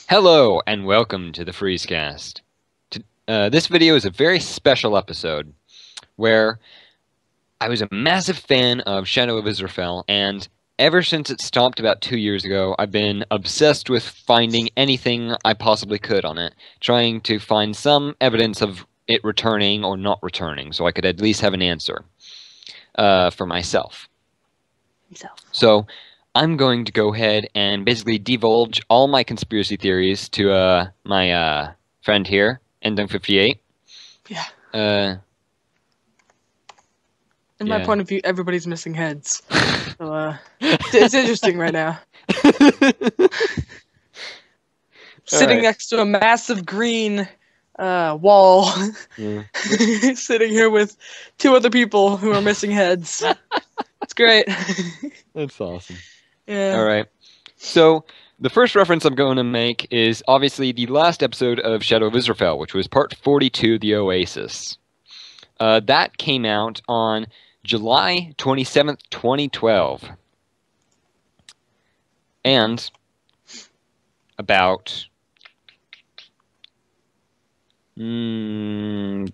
Hello and welcome to the Freescast. This video is a very special episode where I was a massive fan of Shadow of Israphel, and ever since it stopped about 2 years ago, I've been obsessed with finding anything I possibly could on it, trying to find some evidence of it returning or not returning, so I could at least have an answer for myself. So I'm going to go ahead and basically divulge all my conspiracy theories to my friend here, ndunk 58. Yeah. In my point of view, everybody's missing heads. So, it's interesting right now. Sitting next to a massive green wall. Yeah. Sitting here with two other people who are missing heads. It's great. That's awesome. Yeah. All right. So the first reference I'm going to make is obviously the last episode of Shadow of Israphel, which was part 42, The Oasis. That came out on July 27th, 2012. And about not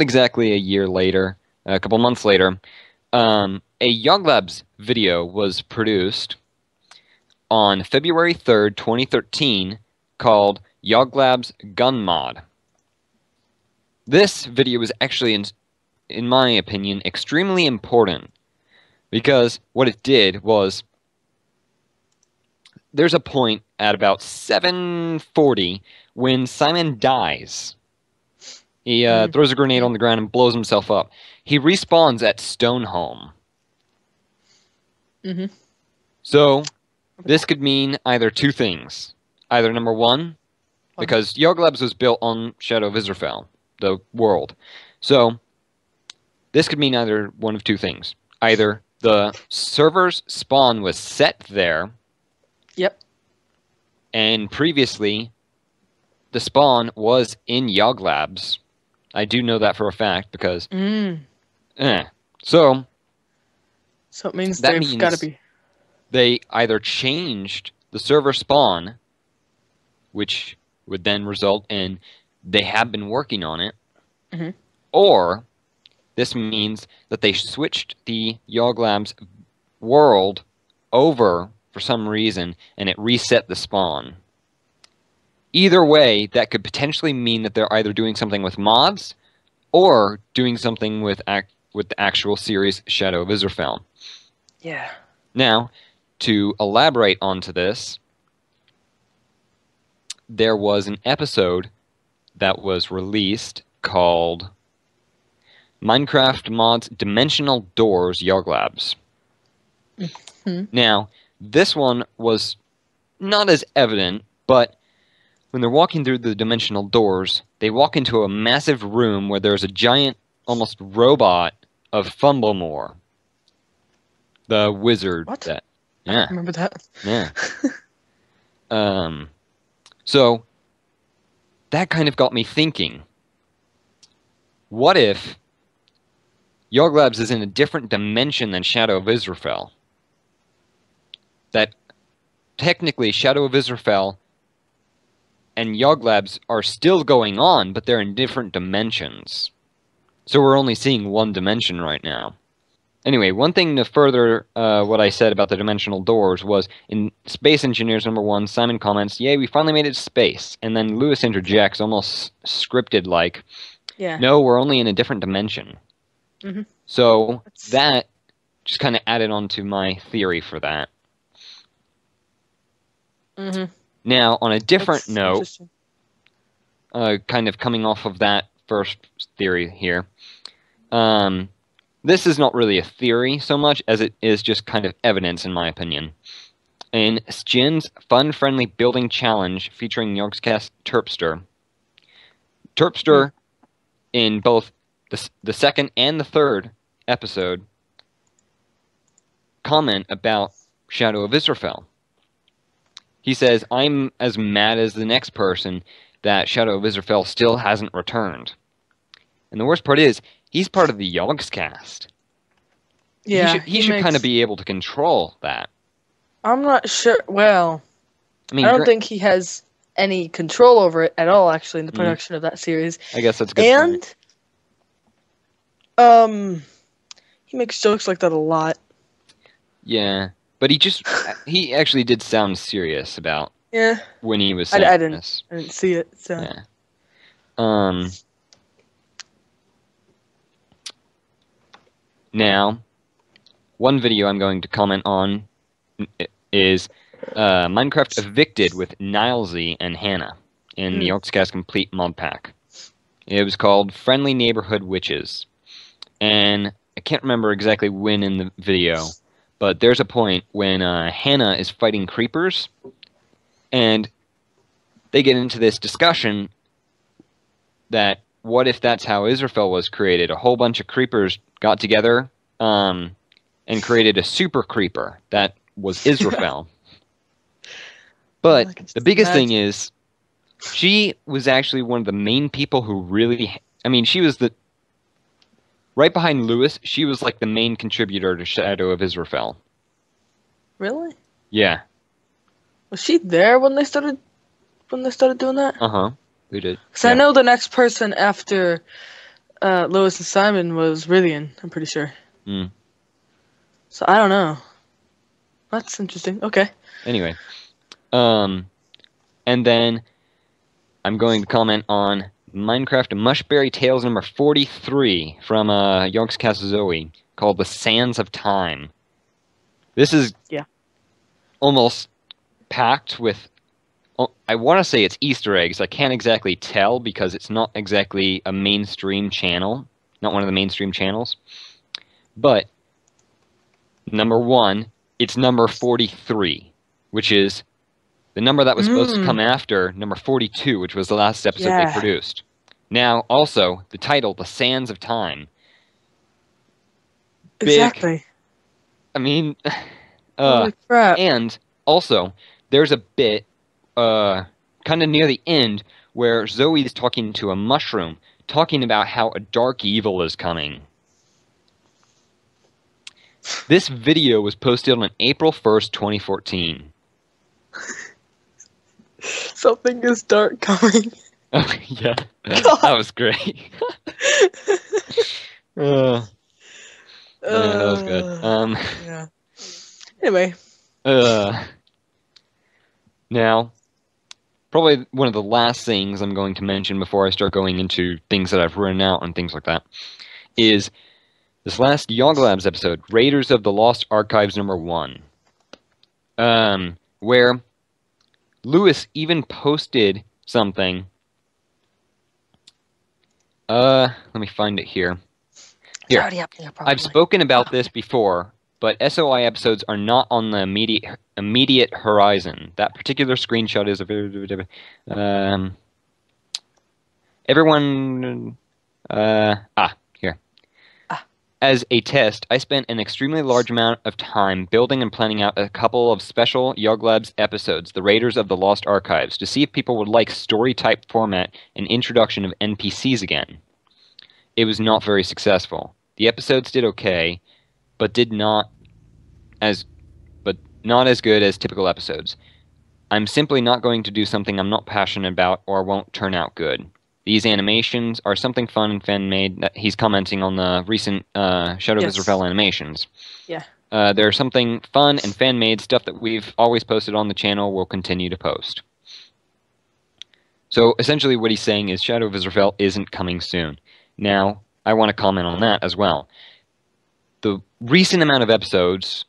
exactly a year later, a couple months later, a Yog Labs video was produced on February 3rd, 2013, called Yog Labs Gun Mod. This video was actually, in my opinion, extremely important, because what it did was, there's a point at about 7:40 when Simon dies. He throws a grenade on the ground and blows himself up. He respawns at Stoneholm. So this could mean either two things. Either number one, because Yog Labs was built on Shadow of Israphel, the world. So this could mean either one of two things. Either the server's spawn was set there. Yep. And previously, the spawn was in Yog Labs. I do know that for a fact because... So it means they've got to be... They either changed the server spawn, which would then result in they have been working on it, or this means that they switched the Yog Labs world over for some reason, and it reset the spawn. Either way, that could potentially mean that they're either doing something with mods, or doing something with the actual series Shadow of Israphel. Yeah. Now, to elaborate onto this, there was an episode that was released called Minecraft Mods Dimensional Doors Yog Labs. Now, this one was not as evident, but when they're walking through the dimensional doors, they walk into a massive room where there's a giant, almost robot of Fumblemore, the wizard. What? Yeah. I remember that. Yeah. So that kind of got me thinking. What if Yog Labs is in a different dimension than Shadow of Israphel? That technically Shadow of Israphel and Yog Labs are still going on, but they're in different dimensions. So we're only seeing one dimension right now. Anyway, one thing to further what I said about the dimensional doors was, in Space Engineers #1, Simon comments, "Yay, we finally made it to space." And then Lewis interjects, almost scripted like, "No, we're only in a different dimension." So that just kind of added on to my theory for that. Now, on a different note, kind of coming off of that first theory here, this is not really a theory so much as it is just kind of evidence, in my opinion. In Skin's fun-friendly building challenge featuring Yogscast Terpster, in both the second and the third episode, comment about Shadow of Israphel. He says, "I'm as mad as the next person that Shadow of Israphel still hasn't returned." And the worst part is, he's part of the Yogscast. Yeah, he should kind of be able to control that. I'm not sure. Well, I mean, I don't think he has any control over it at all, actually, in the production of that series. I guess that's a good point. And he makes jokes like that a lot. Yeah, but he actually did sound serious about when he was saying this. I didn't see it. So. Yeah. Now, one video I'm going to comment on is Minecraft Evicted with Nilesy and Hannah in the Yorkscast Complete mod pack. It was called Friendly Neighborhood Witches. And I can't remember exactly when in the video, but there's a point when Hannah is fighting creepers, and they get into this discussion that what if that's how Israphel was created? A whole bunch of creepers got together and created a super creeper that was Israphel. But the biggest thing is, she was actually one of the main people who really... I mean, she was the... Right behind Lewis, she was like the main contributor to Shadow of Israphel. Really? Yeah. Was she there when they started doing that? Uh-huh. We did. Because I know the next person after Lewis and Simon was Rillian, I'm pretty sure. So I don't know. That's interesting. Okay. Anyway. And then I'm going to comment on Minecraft Mushberry Tales number 43 from Yorkscast Zoe, called The Sands of Time. This is almost packed with... I want to say it's Easter eggs. I can't exactly tell because it's not exactly a mainstream channel. Not one of the mainstream channels. But, number one, it's number 43, which is the number that was supposed to come after number 42, which was the last episode they produced. Now, also, the title, The Sands of Time. Big, exactly. I mean, holy crap. And, also, there's a bit... kind of near the end, where Zoe is talking to a mushroom, talking about how a dark evil is coming. This video was posted on April 1st, 2014. Something is dark coming. Oh, yeah. That was great. Yeah, that was good. Yeah. Anyway. Now... Probably one of the last things I'm going to mention before I start going into things that I've written out and things like that is this last Yog Labs episode, Raiders of the Lost Archives number 1, where Lewis even posted something. Let me find it here. Here, I've spoken about this before, but SOI episodes are not on the immediate horizon. That particular screenshot is everyone. Here. As a test, I spent an extremely large amount of time building and planning out a couple of special Yog Labs episodes, The Raiders of the Lost Archives, to see if people would like story-type format and introduction of NPCs again. It was not very successful. The episodes did okay, but not as good as typical episodes. I'm simply not going to do something I'm not passionate about or won't turn out good. These animations are something fun and fan-made. He's commenting on the recent Shadow of Israphel animations. Yeah. There's something fun and fan-made stuff that we've always posted on the channel. We'll continue to post. So essentially what he's saying is Shadow of Israphel isn't coming soon. Now, I want to comment on that as well. The recent amount of episodes,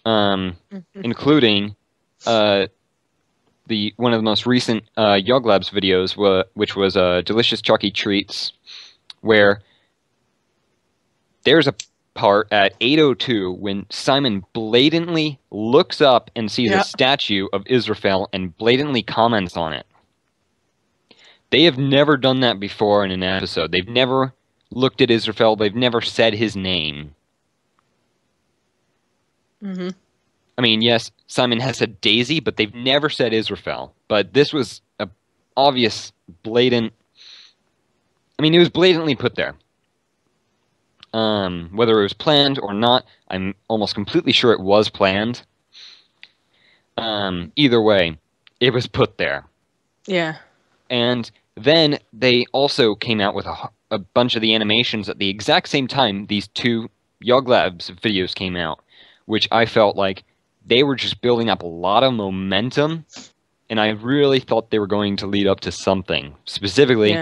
including one of the most recent Yog Labs videos, which was Delicious Chalky Treats, where there's a part at 8:02 when Simon blatantly looks up and sees a statue of Israphel and blatantly comments on it. They have never done that before in an episode. They've never looked at Israphel. They've never said his name. I mean, yes, Simon has said Daisy, but they've never said Israphel. But this was a obvious, blatant... I mean, it was blatantly put there. Whether it was planned or not, I'm almost completely sure it was planned. Either way, it was put there. Yeah. And then they also came out with a bunch of the animations at the exact same time these two Yog Labs videos came out, which I felt like they were just building up a lot of momentum, and I really thought they were going to lead up to something, specifically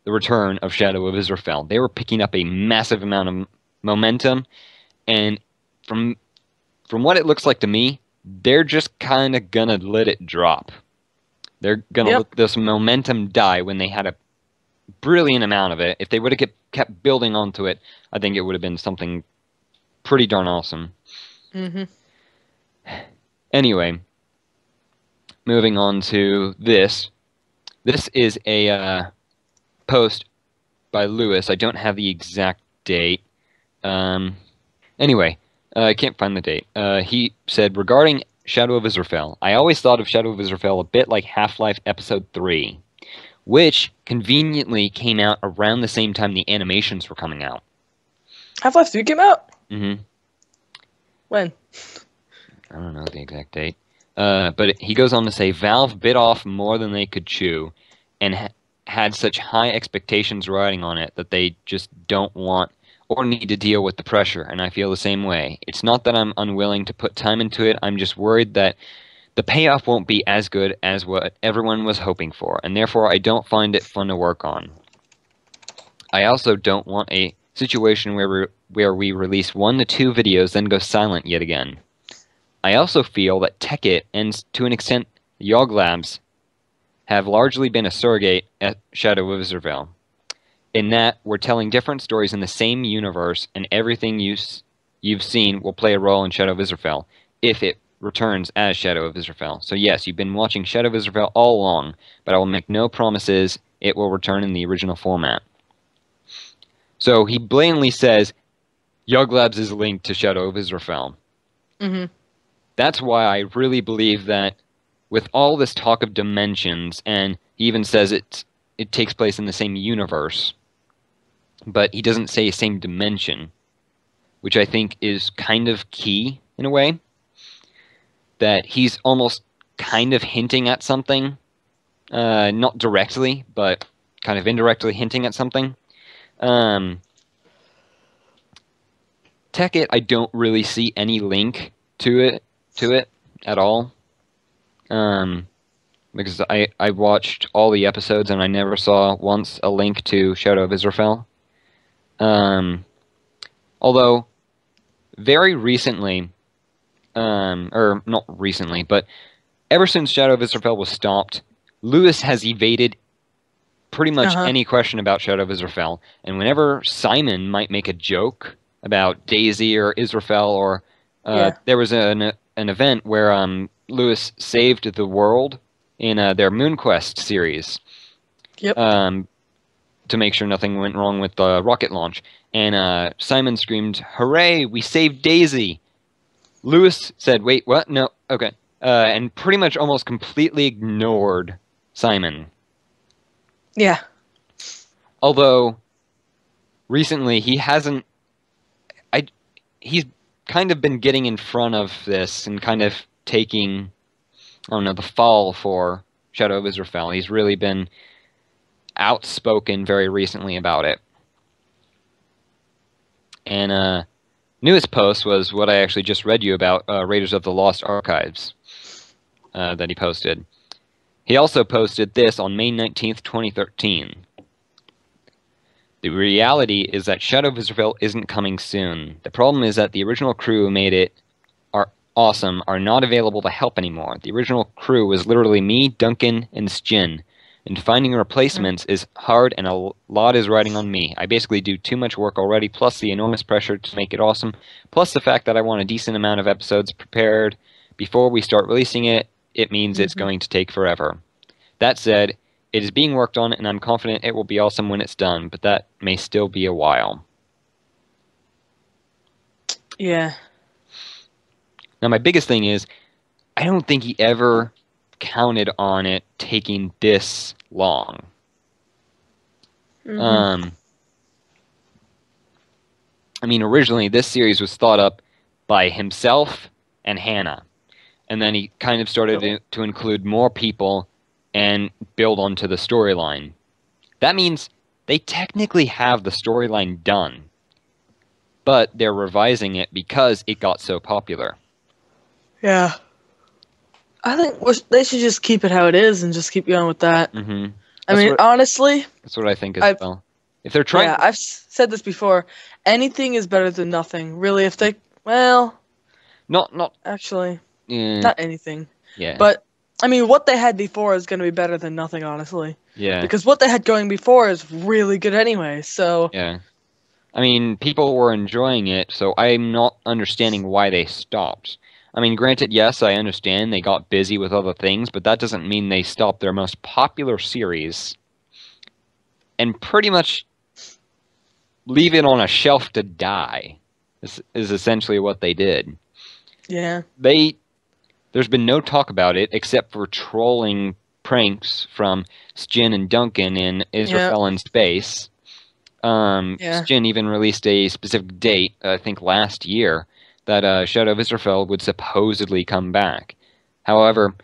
the return of Shadow of Israphel. They were picking up a massive amount of momentum, and from what it looks like to me, they're just kind of gonna let it drop. They're gonna let this momentum die when they had a brilliant amount of it. If they would have kept building onto it, I think it would have been something pretty darn awesome. Anyway, moving on to this. This is a post by Lewis. I don't have the exact date. Anyway, I can't find the date. He said, regarding Shadow of Israphel, I always thought of Shadow of Israphel a bit like Half-Life Episode 3, which conveniently came out around the same time the animations were coming out. Half-Life 3 came out? Mm-hmm. When? I don't know the exact date. But he goes on to say, Valve bit off more than they could chew, and had such high expectations riding on it that they just don't want or need to deal with the pressure, and I feel the same way. It's not that I'm unwilling to put time into it, I'm just worried that the payoff won't be as good as what everyone was hoping for, and therefore I don't find it fun to work on. I also don't want a situation where we release 1 to 2 videos, then go silent yet again. I also feel that Tekkit, and to an extent Yog Labs, have largely been a surrogate at Shadow of Israphel, in that we're telling different stories in the same universe, and everything you've seen will play a role in Shadow of Israphel, if it returns as Shadow of Israphel. So yes, you've been watching Shadow of Israphel all along, but I will make no promises it will return in the original format. So he blatantly says, Yog Labs is linked to Shadow of Israphel. That's why I really believe that with all this talk of dimensions, and he even says it takes place in the same universe, but he doesn't say same dimension, which I think is kind of key in a way, that he's almost kind of hinting at something, not directly, but kind of indirectly hinting at something. Tekkit, I don't really see any link to it at all. Because I watched all the episodes and I never saw once a link to Shadow of Israphel. Although, very recently, or not recently, but ever since Shadow of Israphel was stopped, Lewis has evaded pretty much any question about Shadow of Israphel. And whenever Simon might make a joke about Daisy or Israphel, or there was an event where Lewis saved the world in their MoonQuest series. To make sure nothing went wrong with the rocket launch. And Simon screamed, "Hooray, we saved Daisy!" Lewis said, "Wait, what? No, okay." And pretty much almost completely ignored Simon. Yeah. Although, recently he hasn't... He's kind of been getting in front of this and kind of taking, I don't know, the fall for Shadow of Israphel. He's really been outspoken very recently about it. And newest post was what I actually just read you about, Raiders of the Lost Archives, that he posted. He also posted this on May 19th, 2013. The reality is that Shadow of Israphel isn't coming soon. The problem is that the original crew who made it awesome are not available to help anymore. The original crew was literally me, Duncan, and Stjin. And finding replacements is hard, and a lot is riding on me. I basically do too much work already, plus the enormous pressure to make it awesome, plus the fact that I want a decent amount of episodes prepared before we start releasing it. It means it's going to take forever. That said, it is being worked on, and I'm confident it will be awesome when it's done, but that may still be a while. Yeah. Now, my biggest thing is, I don't think he ever counted on it taking this long. I mean, originally, this series was thought up by himself and Hannah. and then he kind of started to include more people and build onto the storyline. That means they technically have the storyline done, but they're revising it because it got so popular. Yeah. I think they should just keep it how it is and just keep going with that. Mm-hmm. I mean, honestly... That's what I think as well. If they're trying... Yeah, I've said this before. Anything is better than nothing. Really, if they... Well... Not... Actually, yeah. not anything. Yeah. But, I mean, what they had before is going to be better than nothing, honestly. Yeah. Because what they had going before is really good anyway, so... Yeah. I mean, people were enjoying it, so I'm not understanding why they stopped. I mean, granted, yes, I understand they got busy with other things, but that doesn't mean they stopped their most popular series and pretty much leave it on a shelf to die, is essentially what they did. Yeah. There's been no talk about it except for trolling pranks from Shin and Duncan in Israphel in space. Shin even released a specific date, I think last year, that Shadow of Israphel would supposedly come back. However,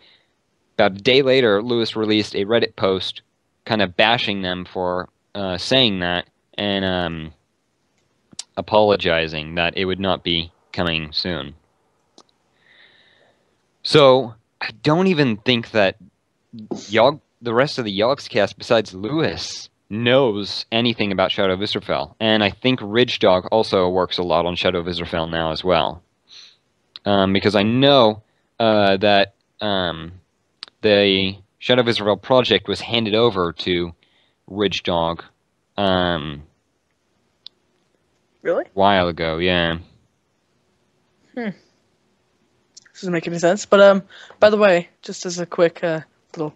about a day later, Lewis released a Reddit post kind of bashing them for saying that and apologizing that it would not be coming soon. So, I don't even think that the rest of the Yogg's cast, besides Lewis, knows anything about Shadow of Israphel. And I think Ridge Dog also works a lot on Shadow of Israphel now as well. Because I know that the Shadow of Israphel project was handed over to Ridge Dog Really? a while ago, yeah. Doesn't make any sense. But by the way, just as a quick little...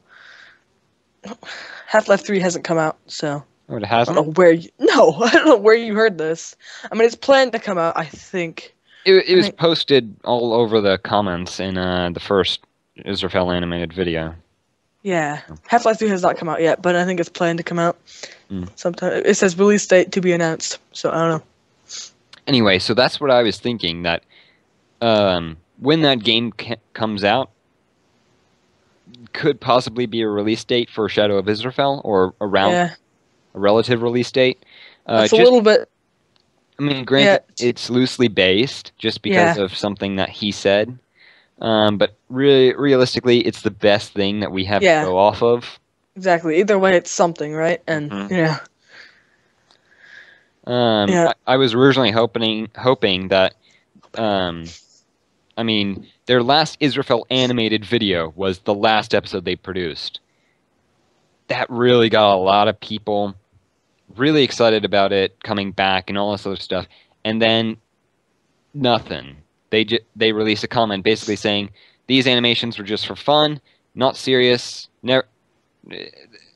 Half-Life 3 hasn't come out, so... Oh, it hasn't? I don't know where you... No, I don't know where you heard this. I mean, it's planned to come out, I think. It was posted all over the comments in the first Israphel animated video. Yeah. Half-Life 3 has not come out yet, but I think it's planned to come out sometime. It says release date to be announced, so I don't know. Anyway, so that's what I was thinking, that when that game comes out, could possibly be a release date for Shadow of Israphel, or around a relative release date. It's a little bit... I mean, granted, it's loosely based, just because of something that he said. But realistically, it's the best thing that we have to go off of. Exactly. Either way, it's something, right? And, I was originally hoping that... I mean, their last Israphel animated video was the last episode they produced. That really got a lot of people really excited about it coming back and all this other stuff. And then nothing. They released a comment basically saying these animations were just for fun, not serious. Never.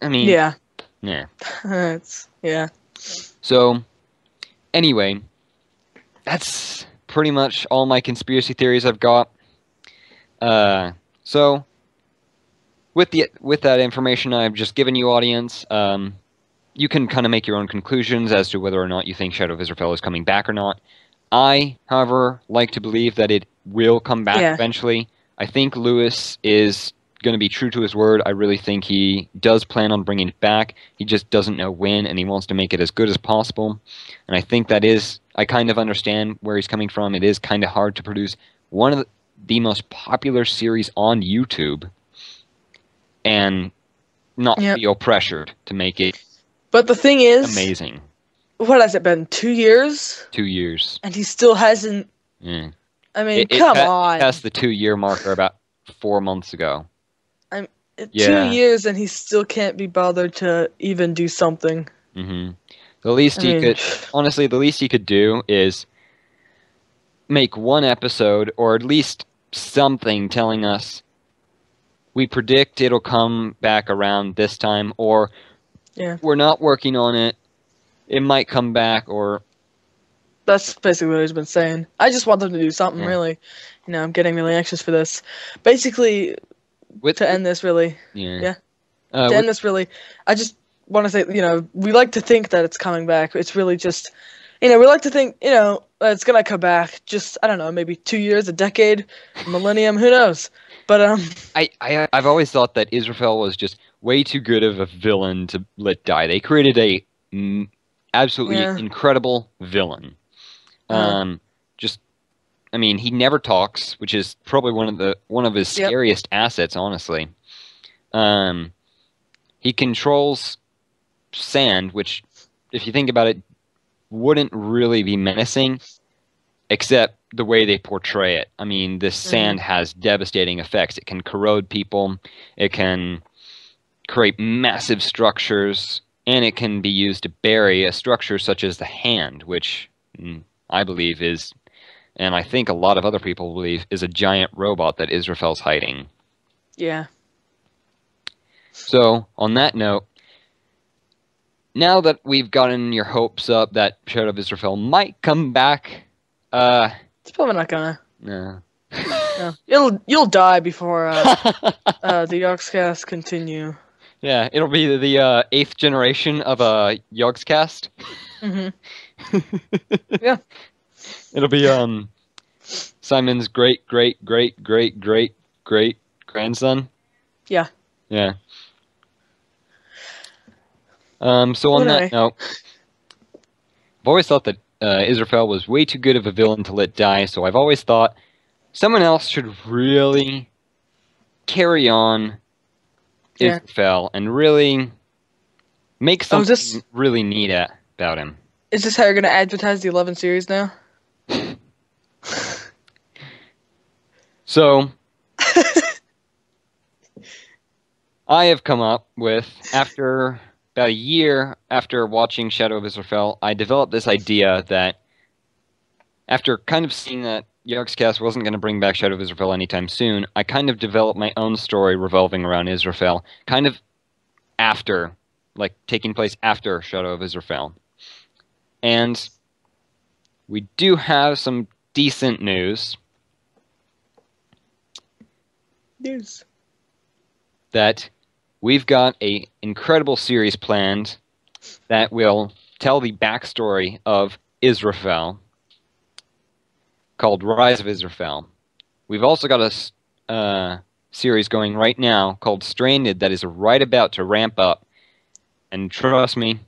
I mean, yeah. So, anyway, that's pretty much all my conspiracy theories I've got. So, with that information I've just given you, audience, you can kind of make your own conclusions as to whether or not you think Shadow of Israphel is coming back or not. I, however, like to believe that it will come back eventually. I think Lewis is going to be true to his word. I really think he does plan on bringing it back. He just doesn't know when, and he wants to make it as good as possible. And I think that is... I kind of understand where he's coming from. It is kind of hard to produce one of the most popular series on YouTube and not feel pressured to make it. But the thing is... amazing. What has it been, 2 years? 2 years. And he still hasn't... Yeah. I mean, come on. It passed the 2-year marker about 4 months ago. 2 years and he still can't be bothered to even do something. Mm-hmm. The least honestly, the least he could do is make one episode, or at least something telling us we predict it'll come back around this time, or we're not working on it, it might come back, or... That's basically what he's been saying. I just want them to do something, really. You know, I'm getting really anxious for this. Basically... to end this, really. To end this, really, I just want to say, you know, we like to think that it's coming back. It's really just, you know, we like to think, you know, it's going to come back. Just, I don't know, maybe 2 years, a decade, a millennium, who knows? But I've always thought that Israphel was just way too good of a villain to let die. They created a absolutely incredible villain. Just, I mean, he never talks, which is probably one of his scariest assets, honestly. He controls sand, which, if you think about it, wouldn't really be menacing, except the way they portray it. I mean, this sand has devastating effects. It can corrode people, it can create massive structures, and it can be used to bury a structure such as the hand, which I believe is, and I think a lot of other people believe, is a giant robot that Israphel's hiding. Yeah. So, on that note, now that we've gotten your hopes up that Shadow of Israphel might come back, it's probably not gonna. No. No. You'll die before the Yogscast continue. Yeah, it'll be the 8th generation of Yogscast. Yeah. It'll be Simon's great grandson. Yeah. Yeah. So on that note, I've always thought that Israphel was way too good of a villain to let die, so I've always thought someone else should really carry on Israphel and really make something really neat about him. Is this how you're going to advertise the 11 series now? So, I have come up with, after about a year after watching Shadow of Israphel, I developed this idea that after kind of seeing that Yogscast wasn't going to bring back Shadow of Israphel anytime soon, I kind of developed my own story revolving around Israphel, kind of after, like taking place after Shadow of Israphel. And we do have some decent news. That we've got an incredible series planned that will tell the backstory of Israphel, called Rise of Israphel. We've also got a series going right now called Stranded that is right about to ramp up. And trust me,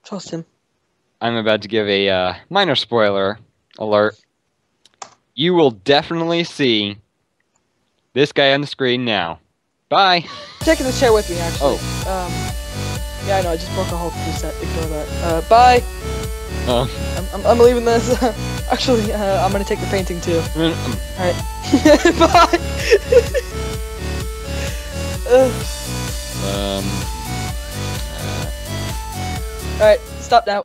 trust him. I'm about to give a minor spoiler alert. You will definitely see this guy on the screen now. Bye. Taking the chair with me, actually. Oh. Yeah, I know. I just broke a whole preset. Ignore that. Bye. I'm leaving this. Actually, I'm gonna take the painting too. All right. Bye. All right. Stop now.